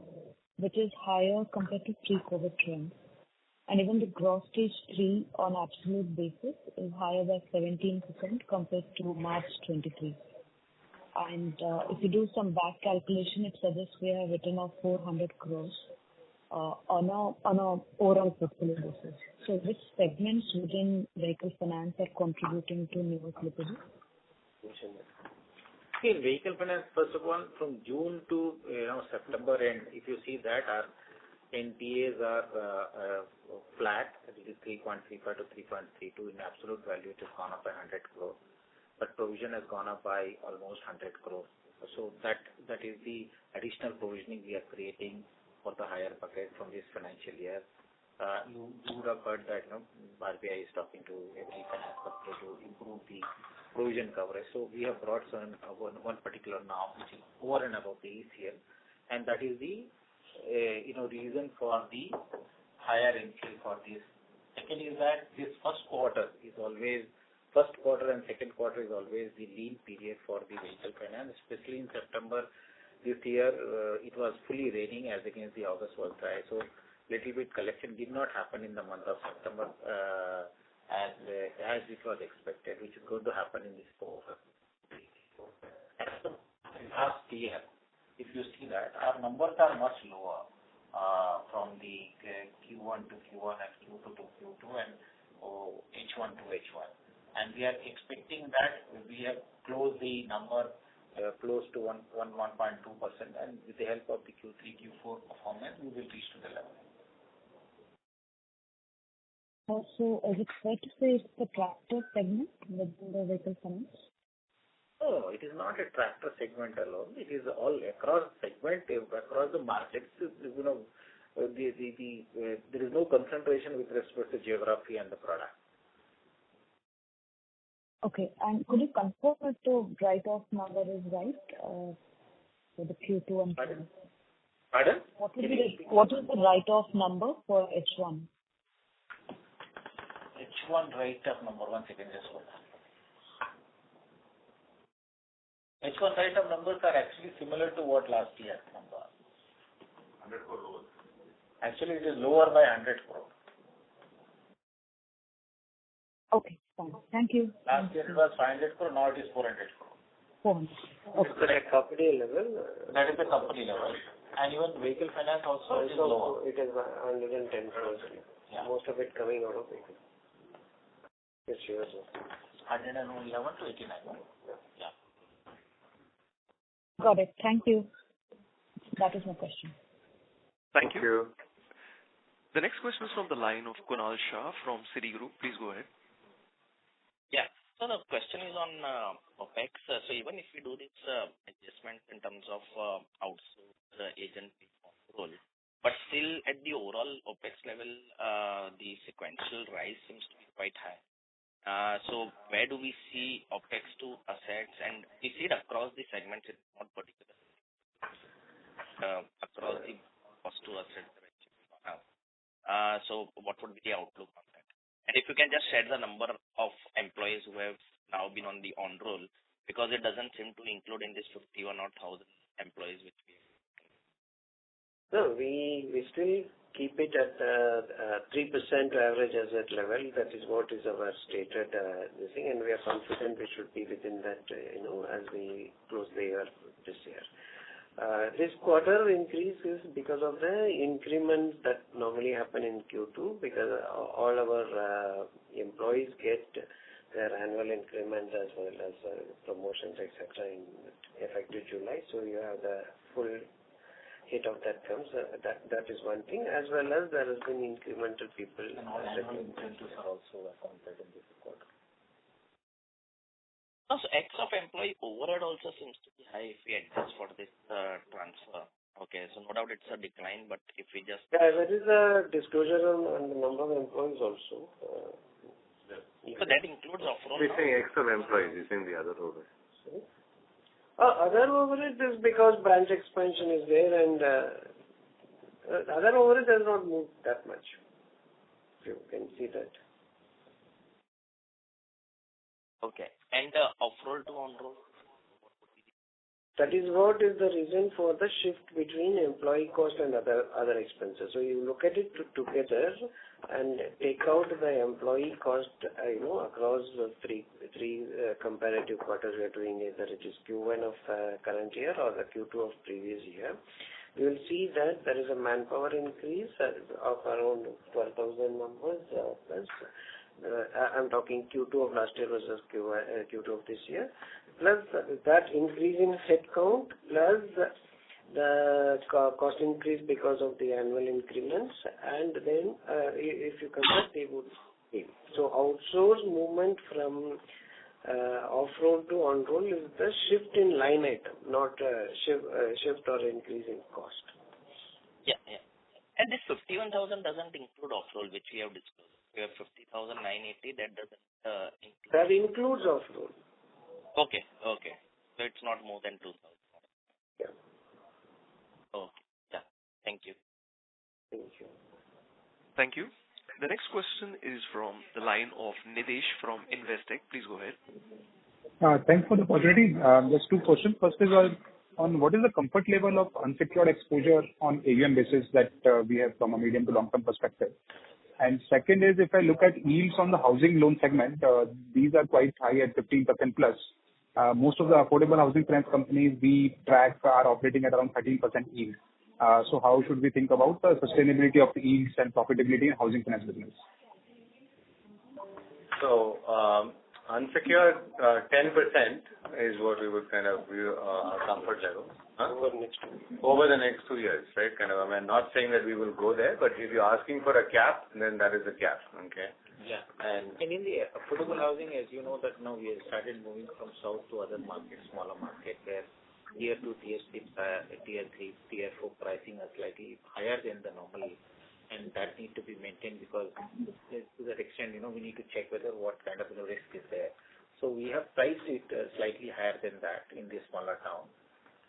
which is higher compared to pre-COVID trends. And even the gross stage 3 on absolute basis is higher by 17% compared to March 23. And if you do some back calculation, it suggests we have written off 400 crores on a overall portfolio basis. So which segments within vehicle finance are contributing to newer slippages? See, vehicle finance, first of all, from June to September end, if you see that our NPAs are flat, it is 3.35 to 3.32 in absolute value. It has gone up by 100 crores. But provision has gone up by almost 100 crores. So that is the additional provisioning we are creating for the higher bucket from this financial year. You would have heard that RBI is talking to every finance company to improve the provision coverage. So we have brought one particular norm which is over and above the ECL, and that is the reason for the higher NPA for this. Second is that this first quarter and second quarter is always the lean period for the vehicle finance, especially in September this year. It was fully raining as against the August was dry. So little bit collection did not happen in the month of September as it was expected, which is going to happen in this quarter. Last year, if you see that, our numbers are much lower from the Q1 to Q1 and Q2 to Q2 and H1 to H1. And we are expecting that we have closed the number close to 1.2%, and with the help of the Q3, Q4 performance, we will reach to the level. So is it fair to say it's the tractor segment within the vehicle finance? No, it is not a tractor segment alone. It is all across segment, across the markets. there is no concentration with respect to geography and the product. Okay. And could you confirm if the write-off number is right for the Q2 and Pardon? Pardon? What is the write-off number for H1? H1 write-off number, 1 second, just hold on. H1 write-off numbers are actually similar to what last year number. 100 crore lower. Actually, it is lower by 100 crore. Okay, fine. Thank you. Last year it was 500 crore, now it is 400 crore. 400. Okay. So at company level? That is the company level. And even vehicle finance also is lower. It is 110 crores. Yeah. Most of it coming out of vehicle. Yes, sure. 111 to 89. Yeah. Got it. Thank you. That is my question. Thank you. The next question is from the line of Kunal Shah from Citigroup. Please go ahead. Yeah. So the question is on OPEX. So even if we do this adjustment in terms of outsource agent role, but still at the overall OPEX level, the sequential rise seems to be quite high. So where do we see OPEX to assets? And we see it across the segments, it's not particular. Across the cost to asset direction. So what would be the outlook on that? And if you can just share the number of employees who have now been on the on-roll, because it doesn't seem to include in this 51,000 employees which we have. No, we still keep it at 3% average asset level. That is what is our stated this thing, and we are confident we should be within that, as we close the year this year. This quarter increase is because of the increments that normally happen in Q2, because all our employees get their annual increment as well as promotions, etc. in effective July. So you have the full hit of that comes. That is one thing, as well as there has been incremental people. And all annual incentives are also accounted in this quarter. So X of employee overhead also seems to be high if we adjust for this transfer. Okay, so no doubt it's a decline, but if we just... Yeah, there is a disclosure on the number of employees also. So that includes off-roll? We're saying X of employees, you're saying the other overhead. Other overhead is because branch expansion is there, and other overhead has not moved that much. You can see that. Okay. And off-roll to on-roll? That is what is the reason for the shift between employee cost and other expenses. So you look at it together and take out the employee cost, across the three comparative quarters we are doing, either it is Q1 of current year or the Q2 of previous year. You will see that there is a manpower increase of around 12,000 numbers plus. I'm talking Q2 of last year versus Q2 of this year, plus that increase in headcount, plus the cost increase because of the annual increments, and then if you compare, they would be. So outsource movement from off-roll to on-roll is the shift in line item, not shift or increase in cost. Yeah. And this 51,000 doesn't include off-roll, which we have discussed. We have 50,980, that doesn't include. That includes off-roll. Okay. So it's not more than 2,000. Yeah. Okay. Yeah. Thank you. Thank you. The next question is from the line of Nidesh from Investec. Please go ahead. Thanks for the opportunity. Just two questions. First is on what is the comfort level of unsecured exposure on AUM basis that we have from a medium to long-term perspective. And second is, if I look at yields on the housing loan segment, these are quite high at 15% plus. Most of the affordable housing finance companies we track are operating at around 13% yield. So how should we think about the sustainability of the yields and profitability in housing finance business? So unsecured 10% is what we would kind of view our comfort level. Over the next 2 years, right? I'm not saying that we will go there, but if you're asking for a cap, then that is a cap. Okay. Yeah. And in the affordable housing, as you know, that now we have started moving from south to other markets, smaller markets, where tier 2, tier 3, tier 3, tier 4 pricing are slightly higher than the normal, and that need to be maintained because to that extent, we need to check whether what kind of risk is there. So we have priced it slightly higher than that in the smaller town,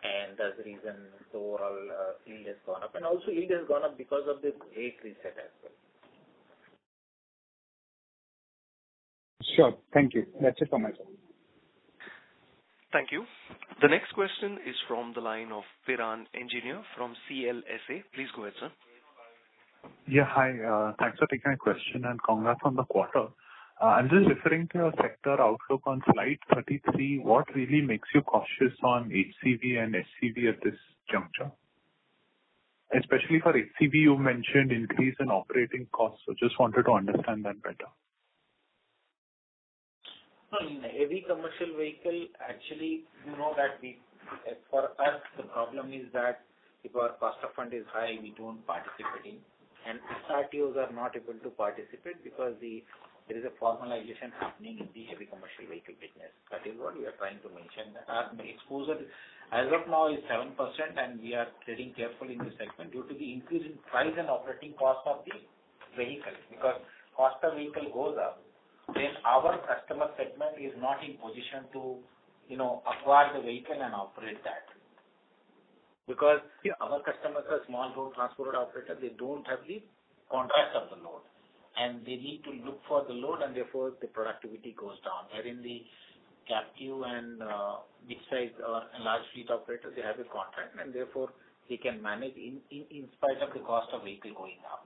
and that's the reason the overall yield has gone up, and also yield has gone up because of the rate reset as well. Sure. Thank you. That's it from my side. Thank you. The next question is from the line of Piran Engineer from CLSA. Please go ahead, sir. Yeah, hi. Thanks for taking my question and congrats on the quarter. I'm just referring to your sector outlook on slide 33. What really makes you cautious on HCV and SCV at this juncture? Especially for HCV, you mentioned increase in operating costs, so just wanted to understand that better. In heavy commercial vehicle, actually, that for us, the problem is that if our cost of fund is high, we don't participate in. And SRTOs are not able to participate because there is a formalization happening in the heavy commercial vehicle business. That is what we are trying to mention. That our exposure as of now is 7%, and we are trading carefully in this segment due to the increase in price and operating cost of the vehicle. Because cost of vehicle goes up, then our customer segment is not in position to, acquire the vehicle and operate that. Because our customers are small road transport operators, they don't have the contract of the load. And they need to look for the load, and therefore the productivity goes down. Wherein the captive and mid-size or large fleet operators, they have a contract, and therefore they can manage in spite of the cost of vehicle going up.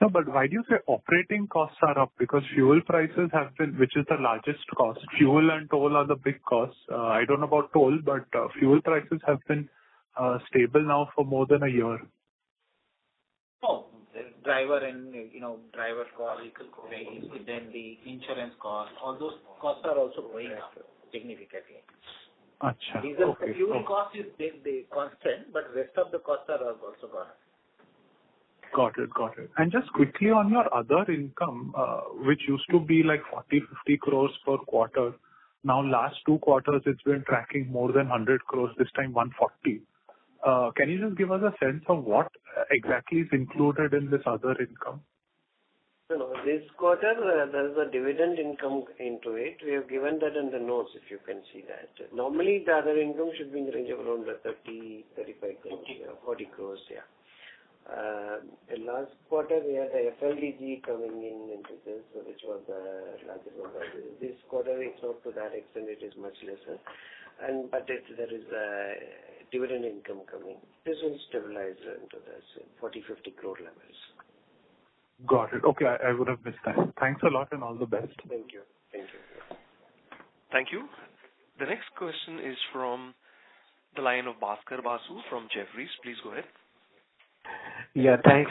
No, but why do you say operating costs are up? Because fuel prices have been, which is the largest cost. Fuel and toll are the big costs. I don't know about toll, but fuel prices have been stable now for more than a year. Oh, the driver and, driver cost, then the insurance cost, all those costs are also going up significantly. Achha. Fuel cost is the constant, but rest of the costs are also gone up. Got it. And just quickly on your other income, which used to be like 40-50 crores per quarter. Now last 2 quarters, it's been tracking more than 100 crores, this time 140. Can you just give us a sense of what exactly is included in this other income? No, this quarter, there's a dividend income into it. We have given that in the notes, if you can see that. Normally, the other income should be in the range of around 30, 35 crores, 40 crores, last quarter, we had the FLDG coming into this, which was the largest one. This quarter, it's not to that extent, it is much lesser. But there is a dividend income coming. This will stabilize into the 40-50 crore levels. Got it. Okay, I would have missed that. Thanks a lot and all the best. Thank you. Thank you. The next question is from the line of Bhaskar Basu from Jefferies. Please go ahead. Yeah, thanks.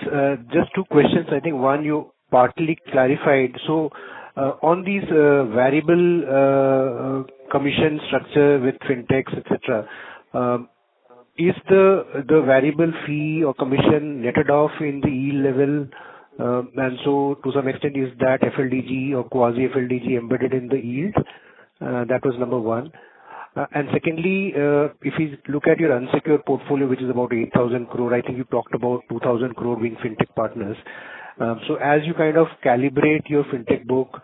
Just 2 questions. I think one you partly clarified. So, on these variable commission structure with fintechs, etc., is the variable fee or commission netted off in the yield level? And so, to some extent, is that FLDG or quasi-FLDG embedded in the yield? That was number 1. And secondly, if you look at your unsecured portfolio, which is about 8,000 crore, I think you talked about 2,000 crore being fintech partners. So as you kind of calibrate your fintech book,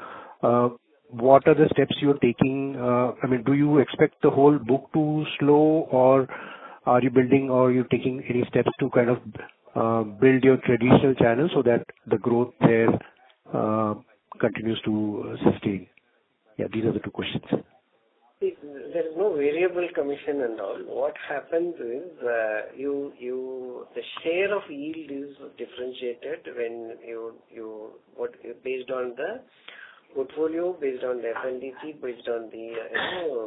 what are the steps you're taking? Do you expect the whole book to slow, or are you building, or are you taking any steps to kind of build your traditional channel so that the growth there continues to sustain? Yeah, these are the 2 questions. See, there is no variable commission and all. What happens is the share of yield is differentiated when based on the portfolio, based on the FLDG, based on the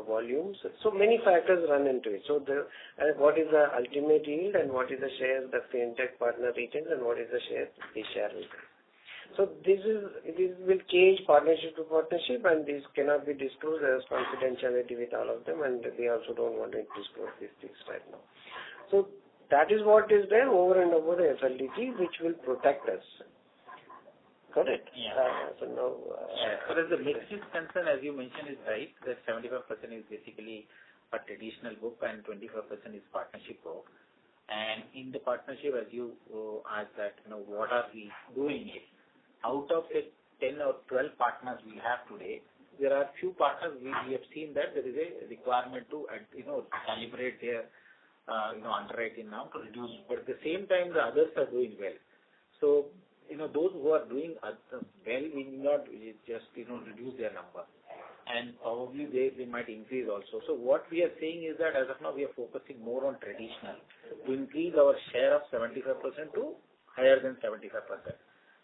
volumes. So many factors run into it. So what is the ultimate yield and what is the share the fintech partner retains and what is the share the share retains. So this will change partnership to partnership, and this cannot be disclosed as confidentiality with all of them, and we also don't want to disclose these things right now. So that is what is there over and over the FLDG, which will protect us. Got it? Yeah. So now, as far as the mix is concerned, as you mentioned, is right. That 75% is basically a traditional book and 25% is partnership book. And in the partnership, as you asked that, what are we doing it? Out of the 10 or 12 partners we have today, there are few partners we have seen that there is a requirement to, calibrate their, underwriting now to reduce. But at the same time, the others are doing well. So, those who are doing well, we need not just, reduce their number. And probably they might increase also. So what we are saying is that as of now, we are focusing more on traditional to increase our share of 75% to higher than 75%.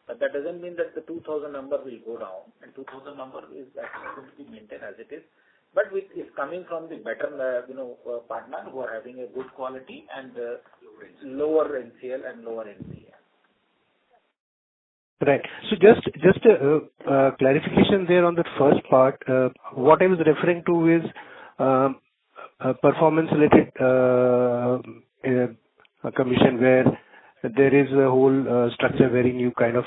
But that doesn't mean that the 2,000 number will go down, and 2,000 number is actually going to be maintained as it is. But it is coming from the better, partner who are having a good quality and lower NCL and lower NPA. Right. So just a clarification there on the first part. What I was referring to is performance-related commission, where there is a whole structure wherein you kind of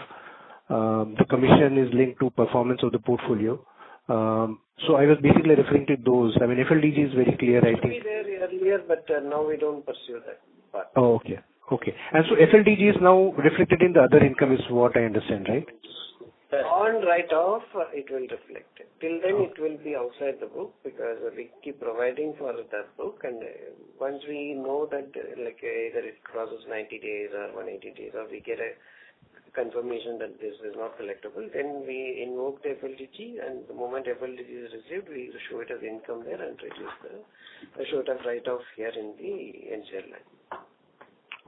the commission is linked to performance of the portfolio. So I was basically referring to those. I mean, FLDG is very clear, I think. We there earlier, but now we don't pursue that part. Oh, okay. Okay. And so FLDG is now reflected in the other income is what I understand, right? On write-off, it will reflect it. Till then, it will be outside the book because we keep providing for that book. And once we know that either it crosses 90 days or 180 days or we get a confirmation that this is not collectible, then we invoke the FLDG, and the moment FLDG is received, we show it as income there and reduce show it as write-off here in the NCL line.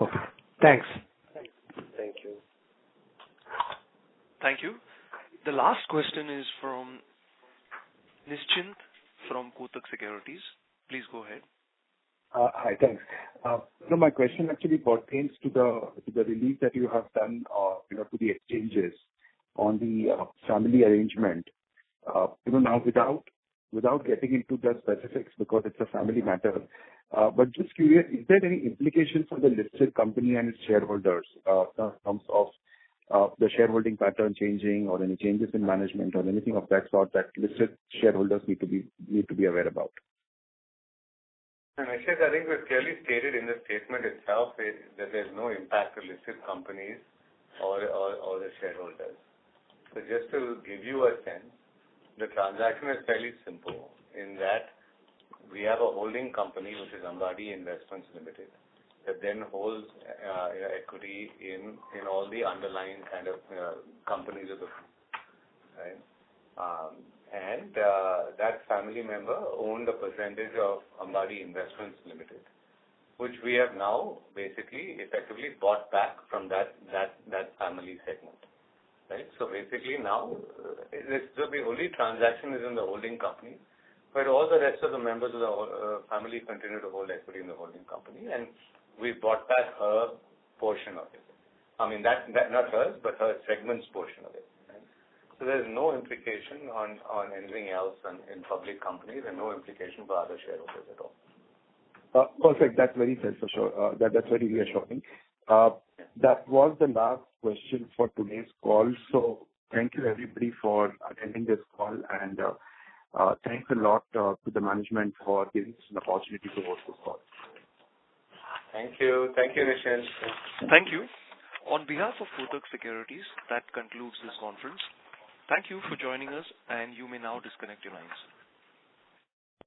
Okay. Thanks. Thank you. Thank you. The last question is from Nischint from Kotak Securities. Please go ahead. Hi, thanks. So my question actually pertains to the release that you have done, to the exchanges on the family arrangement. Now without getting into the specifics because it's a family matter, but just curious, is there any implication for the listed company and its shareholders in terms of the shareholding pattern changing or any changes in management or anything of that sort that listed shareholders need to be aware about? And I think we've clearly stated in the statement itself that there's no impact to listed companies or the shareholders. So just to give you a sense, the transaction is fairly simple in that we have a holding company, which is Ambadi Investments Limited, that then holds equity in all the underlying kind of companies of the group, right? And that family member owned a percentage of Ambadi Investments Limited, which we have now basically effectively bought back from that family segment, right? So basically now the only transaction is in the holding company, but all the rest of the members of the family continue to hold equity in the holding company, and we bought back her portion of it. I mean, that not hers, but her segment's portion of it. Right? So there's no implication on anything else in public companies and no implication for other shareholders at all. Perfect. That's very fair for sure. That's very reassuring. That was the last question for today's call. So thank you everybody for attending this call, and thanks a lot to the management for giving us an opportunity to host this call. Thank you. Thank you, Nischint. Thank you. On behalf of Kotak Securities, that concludes this conference. Thank you for joining us, and you may now disconnect your lines.